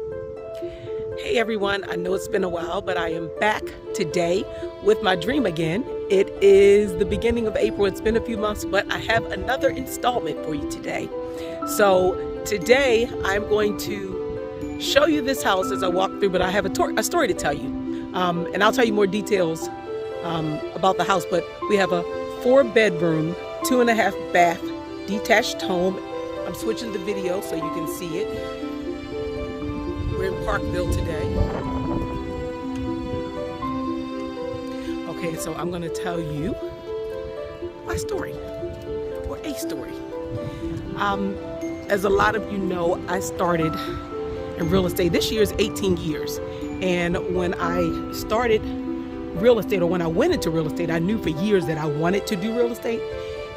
Hey everyone, I know it's been a while, but I am back today with my dream again. It is the beginning of April. It's been a few months, but I have another installment for you today. So today I'm going to show you this house as I walk through, but I have a story to tell you. And I'll tell you more details about the house, but we have a 4-bedroom, 2.5 bath detached home. I'm switching the video so you can see it. We're in Parkville today. Okay, so I'm going to tell you my story, or a story. As a lot of you know, I started in real estate. This year is 18 years. And when I started real estate, or when I went into real estate, I knew for years that I wanted to do real estate.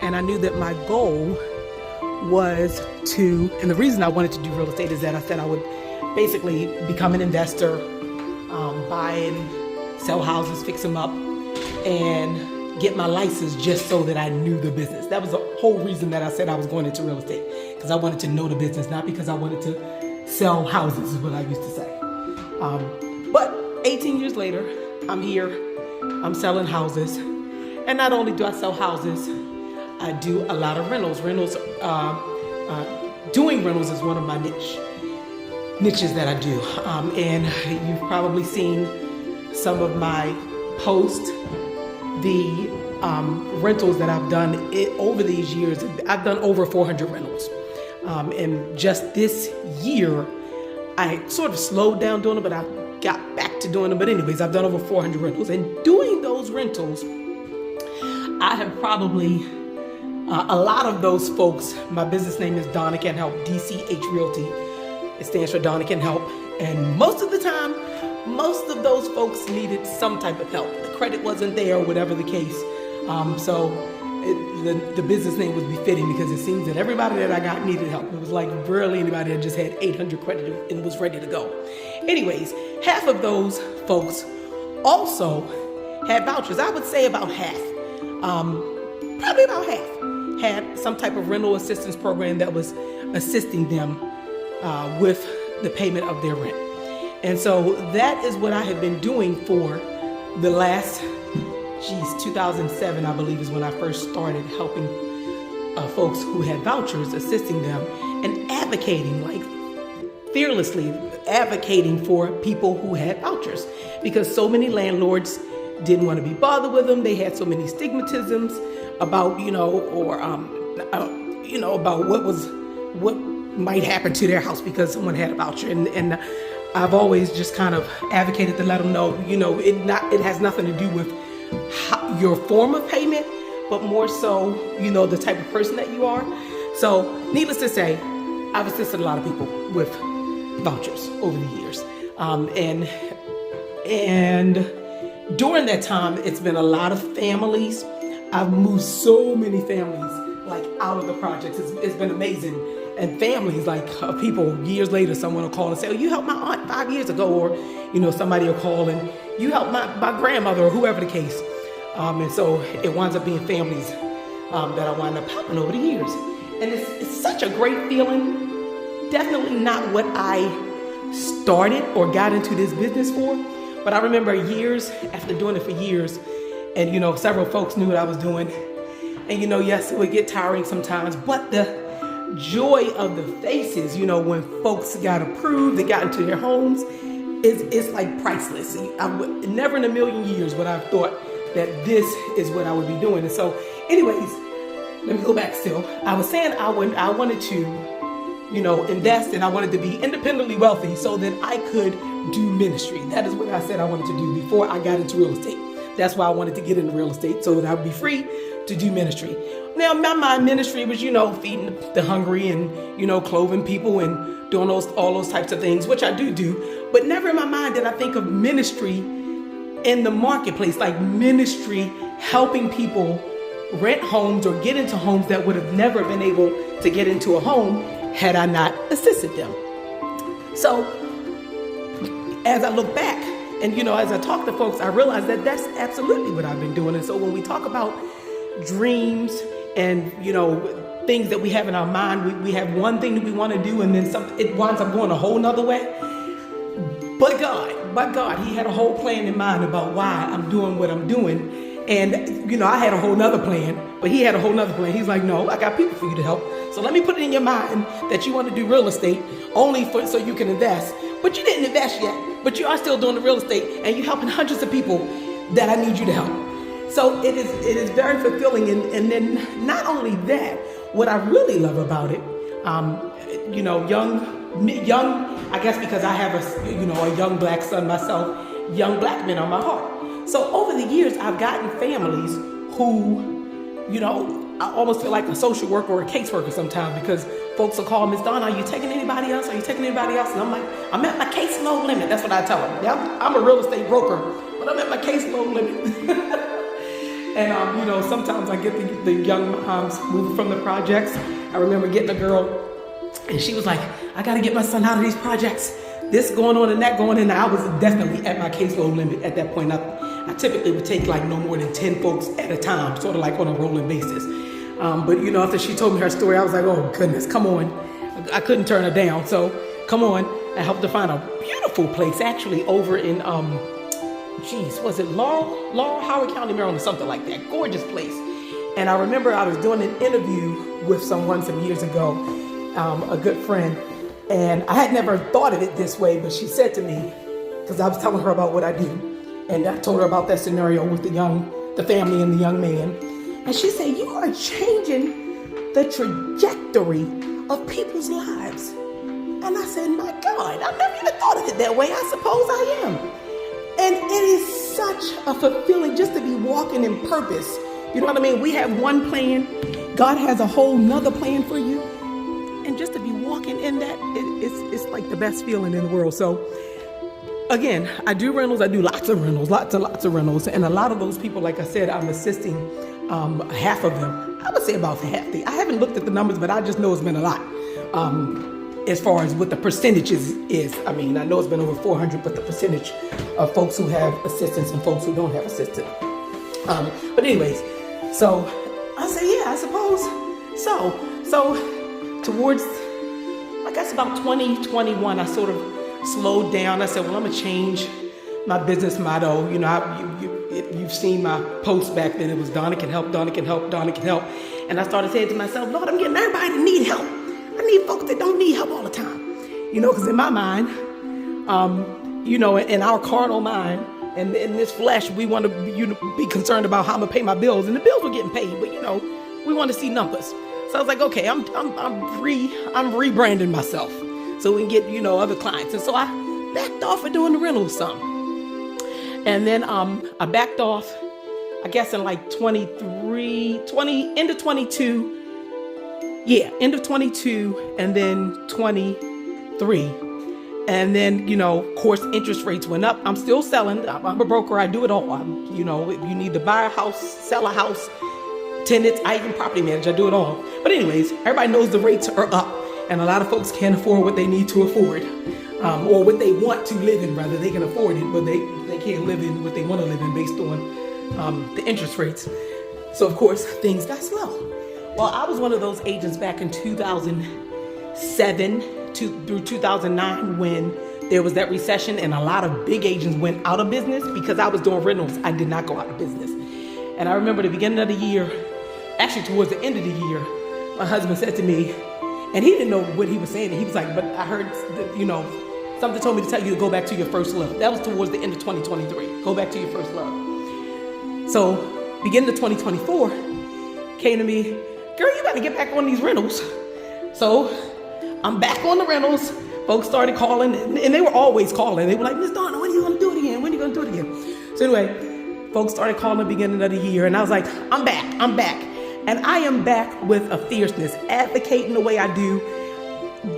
And I knew that my goal was to, and the reason I wanted to do real estate is that I said I would basically become an investor, buy and sell houses, fix them up, and get my license just so that I knew the business. That was the whole reason that I said I was going into real estate, because I wanted to know the business, not because I wanted to sell houses, is what I used to say. But 18 years later, I'm here, I'm selling houses, and not only do I sell houses, I do a lot of rentals. Doing rentals is one of my niches that I do. And you've probably seen some of my posts, the rentals that I've done over these years. I've done over 400 rentals. And just this year, I sort of slowed down doing it, but I got back to doing them. But anyways, I've done over 400 rentals. And doing those rentals, I have probably, a lot of those folks, my business name is Donna Can Help, DCH Realty. It stands for Donna Can Help. And most of the time, most of those folks needed some type of help. The credit wasn't there, or whatever the case. The business name was befitting, because it seems that everybody that I got needed help. It was like barely anybody that just had 800 credit and was ready to go. Anyways, half of those folks also had vouchers. I would say about half, probably about half, had some type of rental assistance program that was assisting them with the payment of their rent. And so that is what I have been doing for the last, 2007, I believe, is when I first started helping folks who had vouchers, assisting them and advocating, like fearlessly advocating for people who had vouchers, because so many landlords didn't want to be bothered with them. They had so many stigmatisms about, about what might happen to their house because someone had a voucher. And I've always just kind of advocated to let them know, it has nothing to do with your form of payment, but more so, the type of person that you are. So needless to say, I've assisted a lot of people with vouchers over the years. And during that time, it's been a lot of families. I've moved so many families out of the projects. It's been amazing. And families, people years later, someone will call and say, "Oh, you helped my aunt 5 years ago," or somebody will call and "You helped my grandmother," or whoever the case. And so it winds up being families that I wind up helping over the years. And it's such a great feeling. Definitely not what I started or got into this business for, but I remember years after doing it for years, and several folks knew what I was doing. And yes, it would get tiring sometimes, but the joy of the faces, when folks got approved, they got into their homes, it's like priceless. I would never in a million years would I have thought that this is what I would be doing. And so anyways, let me go back still. I was saying I wanted to, invest, and I wanted to be independently wealthy so that I could do ministry. That is what I said I wanted to do before I got into real estate. That's why I wanted to get into real estate, so that I would be free to do ministry. Now, my ministry was, feeding the hungry and, clothing people and doing all those types of things, which I do. But never in my mind did I think of ministry in the marketplace, like ministry helping people rent homes or get into homes that would have never been able to get into a home had I not assisted them. So as I look back and, as I talk to folks, I realize that that's absolutely what I've been doing. And so when we talk about dreams and, things that we have in our mind, we have one thing that we want to do, and then it winds up going a whole nother way. But God, he had a whole plan in mind about why I'm doing what I'm doing. And, I had a whole nother plan, but he had a whole nother plan. He's like, no, I got people for you to help. So let me put it in your mind that you want to do real estate so you can invest. But you didn't invest yet, but you are still doing the real estate and you're helping hundreds of people that I need you to help. So it is very fulfilling. And then not only that, what I really love about it, young, I guess because I have a young black son myself, young black men on my heart. So over the years, I've gotten families who, I almost feel like a social worker or a caseworker sometimes, because folks will call, Miss Donna, are you taking anybody else? Are you taking anybody else? And I'm like, I'm at my caseload limit. That's what I tell them. Yeah, I'm a real estate broker, but I'm at my caseload limit. And, sometimes I get the young moms moving from the projects. I remember getting a girl and she was like, I got to get my son out of these projects. This going on and that going on. And I was definitely at my caseload limit at that point. I typically would take like no more than 10 folks at a time, sort of like on a rolling basis. But after she told me her story, I was like, oh goodness, come on. I couldn't turn her down. So come on. I helped her find a beautiful place actually over in, was it Laurel, Howard County, Maryland, or something like that. Gorgeous place. And I remember I was doing an interview with someone some years ago, a good friend. And I had never thought of it this way, but she said to me, because I was telling her about what I do, and I told her about that scenario with the family and the young man. And she said, you are changing the trajectory of people's lives. And I said, my God, I've never even thought of it that way. I suppose I am. And it is such a fulfilling just to be walking in purpose. You know what I mean? We have one plan. God has a whole nother plan for you. And just to be walking in that, it's like the best feeling in the world. So again, I do rentals. I do lots and lots of rentals. And a lot of those people, like I said, I'm assisting half of them. I would say about half. I haven't looked at the numbers, but I just know it's been a lot. As far as what the percentages is. I mean, I know it's been over 400, but the percentage of folks who have assistance and folks who don't have assistance. But anyways, so I say, yeah, I suppose so. Towards, I guess about 2021, I sort of slowed down. I said, well, I'm going to change my business motto. You've seen my post back then. It was Donna can help, Donna can help, Donna can help. And I started saying to myself, Lord, I'm getting everybody to need help. I need folks that don't need help all the time. Because in my mind, in our carnal mind, and in this flesh, we want to be concerned about how I'm going to pay my bills. And the bills were getting paid, but, we want to see numbers. So I was like, okay, I'm rebranding myself so we can get, other clients. And so I backed off of doing the rentals some. And then I backed off, I guess in like end of 22. Yeah, end of 22 and then 23. And then, of course, interest rates went up. I'm still selling. I'm a broker. I do it all. If you need to buy a house, sell a house, tenants, I even property manage. I do it all. But anyways, everybody knows the rates are up. And a lot of folks can't afford what they need to afford. Or what they want to live in, rather. They can afford it, but they can't live in what they want to live in based on the interest rates. So, of course, things got slow. Well, I was one of those agents back in 2007 through 2009 when there was that recession and a lot of big agents went out of business because I was doing rentals. I did not go out of business. And I remember the beginning of the year, actually towards the end of the year, my husband said to me, and he didn't know what he was saying. He was like, but I heard, something told me to tell you to go back to your first love. That was towards the end of 2023. Go back to your first love. So beginning of 2024 came to me, girl, you got to get back on these rentals. So I'm back on the rentals. Folks started calling, and they were always calling. They were like, Miss Donna, when are you going to do it again? When are you going to do it again? So anyway, folks started calling at the beginning of the year, and I was like, I'm back. And I am back with a fierceness, advocating the way I do,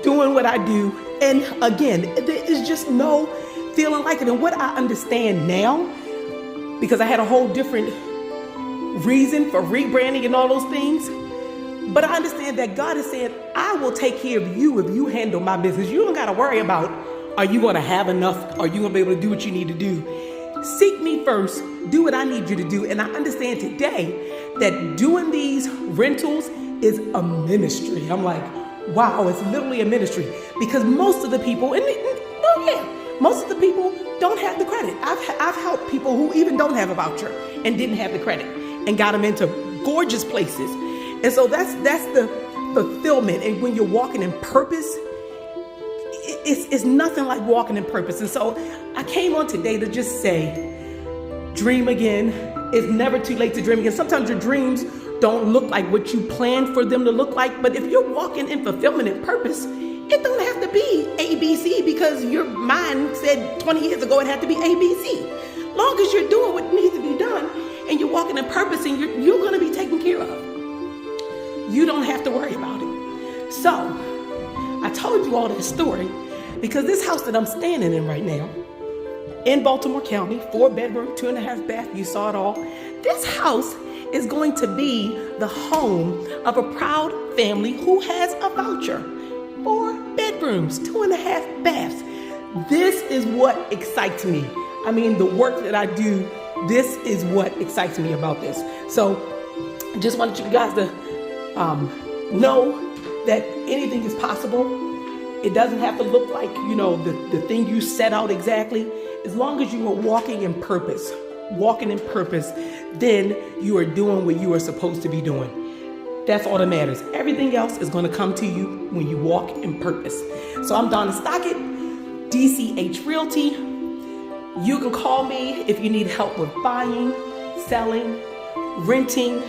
doing what I do. And again, there is just no feeling like it. And what I understand now, because I had a whole different reason for rebranding and all those things, but I understand that God is saying, I will take care of you if you handle my business. You don't got to worry about, are you going to have enough? Are you going to be able to do what you need to do? Seek me first. Do what I need you to do. And I understand today that doing these rentals is a ministry. I'm like, wow, it's literally a ministry. Because most of the people, most of the people don't have the credit. I've helped people who even don't have a voucher and didn't have the credit and got them into gorgeous places. And so that's the fulfillment. And when you're walking in purpose, it's nothing like walking in purpose. And so I came on today to just say, dream again. It's never too late to dream again. Sometimes your dreams don't look like what you planned for them to look like. But if you're walking in fulfillment and purpose, it don't have to be ABC because your mind said 20 years ago it had to be ABC. Long as you're doing what needs to be done and you're walking in purpose and you're going to be taken care of. You don't have to worry about it. So I told you all this story because this house that I'm standing in right now in Baltimore County, 4-bedroom, 2.5 bath, you saw it all. This house is going to be the home of a proud family who has a voucher. 4 bedrooms, 2.5 baths. This is what excites me. I mean, the work that I do, this is what excites me about this. So I just wanted you guys to know that anything is possible. It doesn't have to look like, the thing you set out exactly. As long as you are walking in purpose, then you are doing what you are supposed to be doing. That's all that matters. Everything else is going to come to you when you walk in purpose. So I'm Donna Stockett, DCH Realty. You can call me if you need help with buying, selling, renting.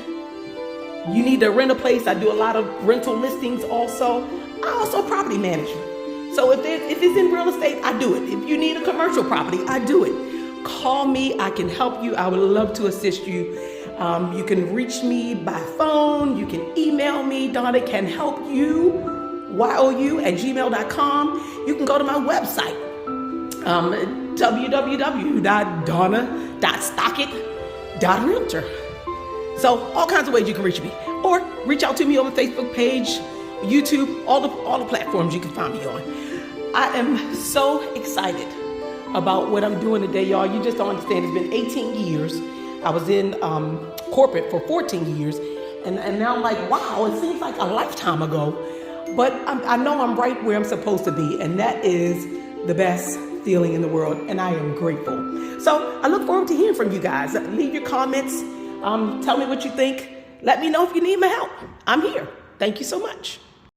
You need to rent a place. I do a lot of rental listings also. I also property management. So if it's in real estate, I do it. If you need a commercial property, I do it. Call me. I can help you. I would love to assist you. You can reach me by phone. You can email me. Donna can help you. YOU@gmail.com. You can go to my website. www.donna.stockett.realtor. So all kinds of ways you can reach me, or reach out to me on the Facebook page, YouTube, all the platforms you can find me on. I am so excited about what I'm doing today, y'all. You just don't understand. It's been 18 years. I was in corporate for 14 years, and now I'm like, wow, it seems like a lifetime ago. But I know I'm right where I'm supposed to be, and that is the best feeling in the world, and I am grateful. So I look forward to hearing from you guys. Leave your comments. Tell me what you think. Let me know if you need my help. I'm here. Thank you so much.